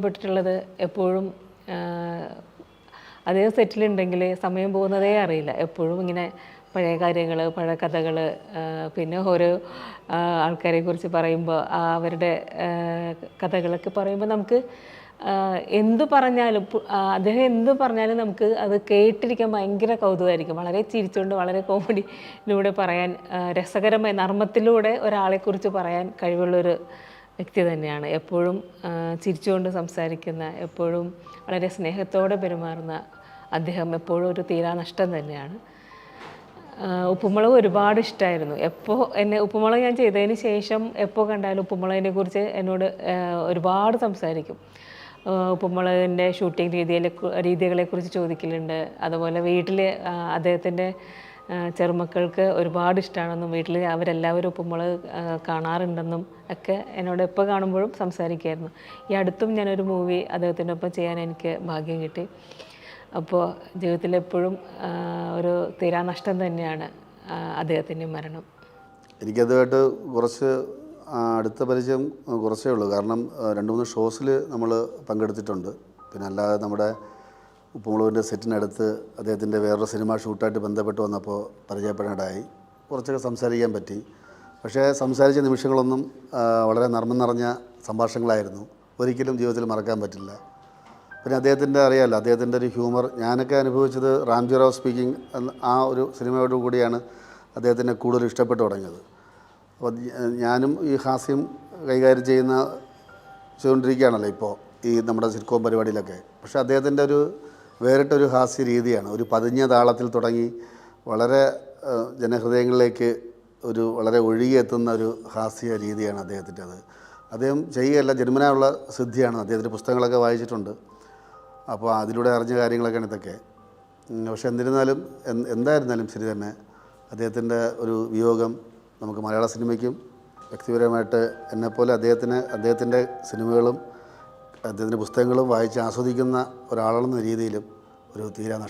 പെട്ടിട്ടുള്ളത് എപ്പോഴും അതേ സെറ്റിലുണ്ടെങ്കിൽ സമയം പോകുന്നതേ അറിയില്ല. എപ്പോഴും ഇങ്ങനെ പഴയ കാര്യങ്ങൾ, പഴയ കഥകൾ, പിന്നെ ഓരോ ആൾക്കാരെക്കുറിച്ച് പറയുമ്പോൾ അവരുടെ കഥകളൊക്കെ പറയുമ്പോൾ നമുക്ക് എന്ത് പറഞ്ഞാലും അദ്ദേഹം എന്ത് പറഞ്ഞാലും നമുക്ക് അത് കേട്ടിരിക്കാൻ ഭയങ്കര കൗതുകമായിരിക്കും. വളരെ ചിരിച്ചുകൊണ്ട് വളരെ കോമഡിയിലൂടെ പറയാൻ രസകരമായ നർമ്മത്തിലൂടെ ഒരാളെക്കുറിച്ച് പറയാൻ കഴിവുള്ളൊരു വ്യക്തി തന്നെയാണ്. എപ്പോഴും ചിരിച്ചുകൊണ്ട് സംസാരിക്കുന്ന, എപ്പോഴും വളരെ സ്നേഹത്തോടെ പെരുമാറുന്ന അദ്ദേഹം എപ്പോഴും ഒരു തീരാനഷ്ടം തന്നെയാണ്. ഉപ്പുമുളക് ഒരുപാട് ഇഷ്ടമായിരുന്നു. എപ്പോൾ ഉപ്പുമുളക് ഞാൻ ചെയ്തതിന് ശേഷം എപ്പോൾ കണ്ടാലും ഉപ്പുമുളകിനെ കുറിച്ച് എന്നോട് ഒരുപാട് സംസാരിക്കും. ഉപ്പുമുളകിൻ്റെ ഷൂട്ടിംഗ് രീതികളെക്കുറിച്ച് ചോദിക്കലുണ്ട്. അതുപോലെ വീട്ടിൽ അദ്ദേഹത്തിൻ്റെ ചെറുമക്കൾക്ക് ഒരുപാട് ഇഷ്ടമാണെന്നും വീട്ടിൽ അവരെല്ലാവരും ഉപ്പുമുളക് കാണാറുണ്ടെന്നും ഒക്കെ എന്നോട് എപ്പോൾ കാണുമ്പോഴും സംസാരിക്കുമായിരുന്നു. ഈ അടുത്തും ഞാനൊരു മൂവി അദ്ദേഹത്തിൻ്റെ ഒപ്പം ചെയ്യാൻ എനിക്ക് ഭാഗ്യം കിട്ടി. അപ്പോൾ ജീവിതത്തിലെപ്പോഴും ഒരു തീരാനഷ്ടം തന്നെയാണ് അദ്ദേഹത്തിൻ്റെ മരണം. എനിക്കതുമായിട്ട് കുറച്ച് അടുത്ത പരിചയം കുറച്ചേ ഉള്ളൂ. കാരണം 2-3 ഷോസിൽ നമ്മൾ പങ്കെടുത്തിട്ടുണ്ട്. പിന്നെ അല്ലാതെ നമ്മുടെ ഉപ്പുമുളകിൻ്റെ സെറ്റിനടുത്ത് അദ്ദേഹത്തിൻ്റെ വേറൊരു സിനിമ ഷൂട്ടായിട്ട് ബന്ധപ്പെട്ട് വന്നപ്പോൾ പരിചയപ്പെടാനായി കുറച്ചൊക്കെ സംസാരിക്കാൻ പറ്റി. പക്ഷേ സംസാരിച്ച നിമിഷങ്ങളൊന്നും വളരെ നർമ്മം നിറഞ്ഞ സംഭാഷണങ്ങളായിരുന്നു. ഒരിക്കലും ജീവിതത്തിൽ മറക്കാൻ പറ്റില്ല. പിന്നെ അദ്ദേഹത്തിൻ്റെ അറിയാമല്ലോ, അദ്ദേഹത്തിൻ്റെ ഒരു ഹ്യൂമർ ഞാനൊക്കെ അനുഭവിച്ചത് റാംജി റാവു സ്പീക്കിംഗ് ആ ഒരു സിനിമയോട് കൂടിയാണ് അദ്ദേഹത്തിനെ കൂടുതൽ ഇഷ്ടപ്പെട്ടു തുടങ്ങിയത്. അപ്പോൾ ഞാനും ഈ ഹാസ്യം കൈകാര്യം ചെയ്തുകൊണ്ടിരിക്കുകയാണല്ലോ ഇപ്പോൾ ഈ നമ്മുടെ സിറ്റ്കോം പരിപാടിയിലൊക്കെ. പക്ഷേ അദ്ദേഹത്തിൻ്റെ ഒരു വേറിട്ടൊരു ഹാസ്യ രീതിയാണ്. ഒരു പതിഞ്ഞ താളത്തിൽ തുടങ്ങി വളരെ ജനഹൃദയങ്ങളിലേക്ക് വളരെ ഒഴുകിയെത്തുന്ന ഒരു ഹാസ്യ രീതിയാണ് അദ്ദേഹത്തിൻ്റെത്. അദ്ദേഹം ചെയ്യുകയല്ല, ജന്മനായുള്ള സിദ്ധിയാണ്. അദ്ദേഹത്തിൻ്റെ പുസ്തകങ്ങളൊക്കെ വായിച്ചിട്ടുണ്ട്. അപ്പോൾ അതിലൂടെ അറിഞ്ഞ കാര്യങ്ങളൊക്കെയാണ് ഇതൊക്കെ. പക്ഷെ എന്നിരുന്നാലും എന്തായിരുന്നാലും ശരി തന്നെ അദ്ദേഹത്തിൻ്റെ ഒരു വിയോഗം നമുക്ക് മലയാള സിനിമയ്ക്കും വ്യക്തിപരമായിട്ട് എന്നെപ്പോലെ അദ്ദേഹത്തിൻ്റെ സിനിമകളും അദ്ദേഹത്തിൻ്റെ പുസ്തകങ്ങളും വായിച്ച് ആസ്വദിക്കുന്ന ഒരാളെന്ന രീതിയിലും ഒരു തീരാ